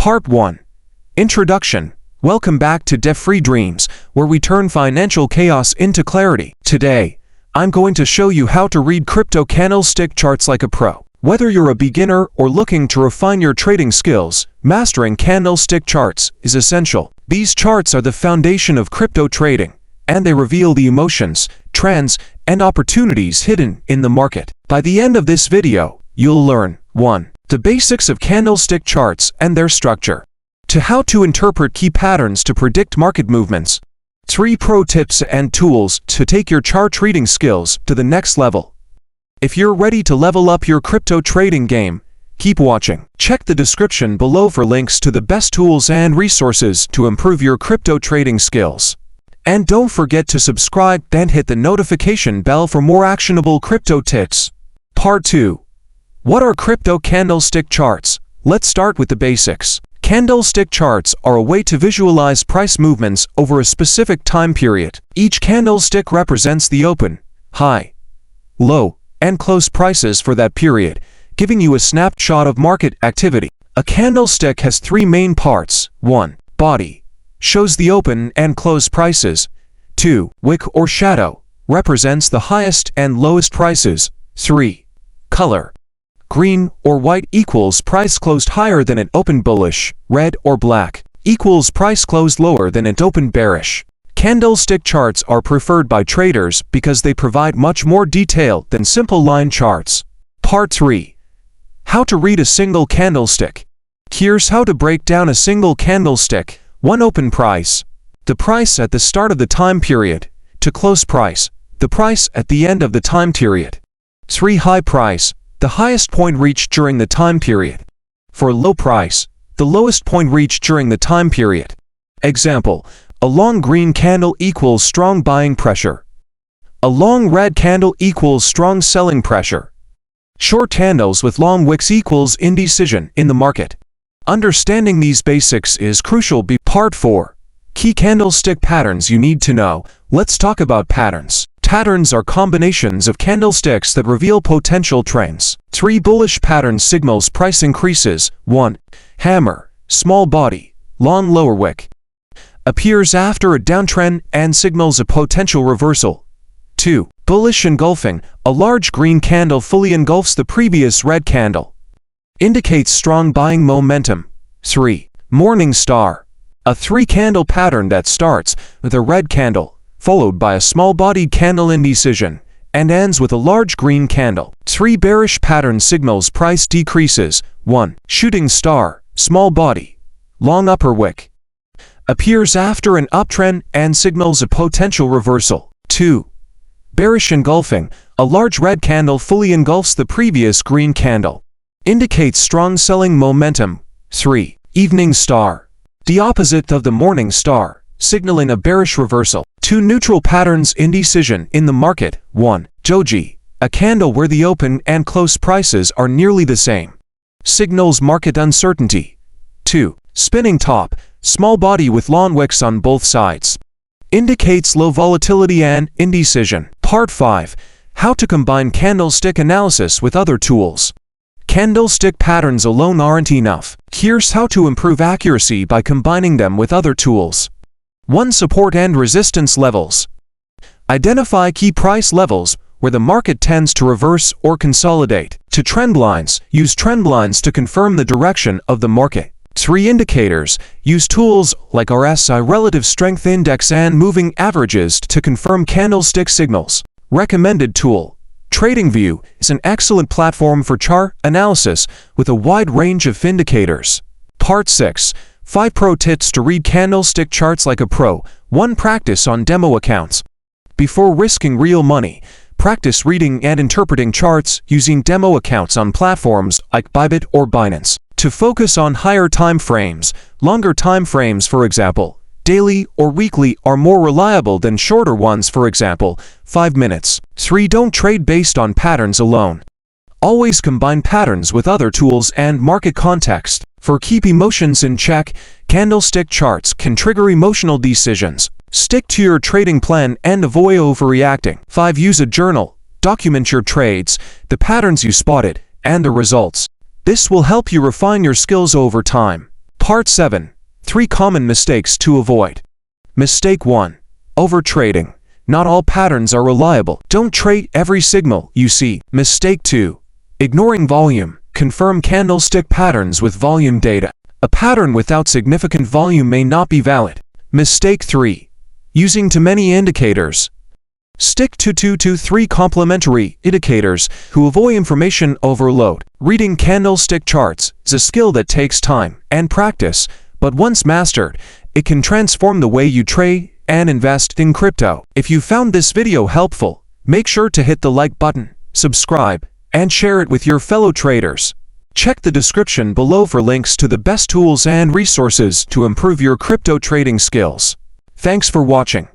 Part 1. Introduction. Welcome back to Debt-Free Dreams, where we turn financial chaos into clarity. Today, I'm going to show you how to read crypto candlestick charts like a pro. Whether you're a beginner or looking to refine your trading skills, mastering candlestick charts is essential. These charts are the foundation of crypto trading, and they reveal the emotions, trends, and opportunities hidden in the market. By the end of this video, you'll learn 1. The basics of candlestick charts and their structure. 2. How to interpret key patterns to predict market movements. 3. Pro tips and tools to take your chart reading skills to the next level. If you're ready to level up your crypto trading game, keep watching. Check the description below for links to the best tools and resources to improve your crypto trading skills. And don't forget to subscribe and hit the notification bell for more actionable crypto tips. Part 2. What are crypto candlestick charts? Let's start with the basics. Candlestick charts are a way to visualize price movements over a specific time period. Each candlestick represents the open, high, low, and close prices for that period, giving you a snapshot of market activity. A candlestick has 3 main parts. 1. Body, shows the open and close prices. 2. Wick or shadow, represents the highest and lowest prices. 3. Color, green or white equals price closed higher than it opened bullish. Red or black equals price closed lower than it opened bearish. Candlestick charts are preferred by traders because they provide much more detail than simple line charts. Part 3. How to read a single candlestick. Here's how to break down a single candlestick. 1. Open price, the price at the start of the time period, to close price, the price at the end of the time period. 3. High price, the highest point reached during the time period. For low price, the lowest point reached during the time period. Example, a long green candle equals strong buying pressure. A long red candle equals strong selling pressure. Short candles with long wicks equals indecision in the market. Understanding these basics is crucial. Part 4. Key candlestick patterns you need to know. Let's talk about patterns. Patterns are combinations of candlesticks that reveal potential trends. 3 bullish pattern signals price increases. 1. Hammer, small body, long lower wick, appears after a downtrend and signals a potential reversal. 2. Bullish engulfing, a large green candle fully engulfs the previous red candle, indicates strong buying momentum. 3. Morning star, a 3-candle pattern that starts with a red candle, followed by a small-bodied candle indecision, and ends with a large green candle. 3 bearish pattern signals price decreases. 1. Shooting star, small body, long upper wick, appears after an uptrend and signals a potential reversal. 2. Bearish engulfing, a large red candle fully engulfs the previous green candle, indicates strong selling momentum. 3. Evening star, the opposite of the morning star, signaling a bearish reversal. 2 neutral patterns indecision in the market. 1. Doji, a candle where the open and close prices are nearly the same, signals market uncertainty. 2. Spinning top, small body with long wicks on both sides, indicates low volatility and indecision. Part 5. How to combine candlestick analysis with other tools. Candlestick patterns alone aren't enough. Here's how to improve accuracy by combining them with other tools. 1. Support and resistance levels. Identify key price levels where the market tends to reverse or consolidate. 2. Trend lines. Use trend lines to confirm the direction of the market. 3. Indicators. Use tools like RSI Relative Strength Index and Moving Averages to confirm candlestick signals. Recommended tool. TradingView is an excellent platform for chart analysis with a wide range of indicators. Part 6. 5 pro tips to read candlestick charts like a pro. 1. Practice on demo accounts. Before risking real money, practice reading and interpreting charts using demo accounts on platforms like Bybit or Binance. To focus on higher time frames, longer time frames, for example, daily or weekly, are more reliable than shorter ones, for example, 5 minutes. 3. Don't trade based on patterns alone. Always combine patterns with other tools and market context. For keep emotions in check, candlestick charts can trigger emotional decisions. Stick to your trading plan and avoid overreacting. 5. Use a journal. Document your trades, the patterns you spotted, and the results. This will help you refine your skills over time. Part 7. 3 common mistakes to avoid. Mistake 1. Overtrading. Not all patterns are reliable. Don't trade every signal you see. Mistake 2. Ignoring volume. Confirm candlestick patterns with volume data. A pattern without significant volume may not be valid. Mistake 3. Using too many indicators. Stick to 2 to 3 complementary indicators to avoid information overload. Reading candlestick charts is a skill that takes time and practice, but once mastered, it can transform the way you trade and invest in crypto. If you found this video helpful, make sure to hit the like button, subscribe, and share it with your fellow traders. Check the description below for links to the best tools and resources to improve your crypto trading skills. Thanks for watching.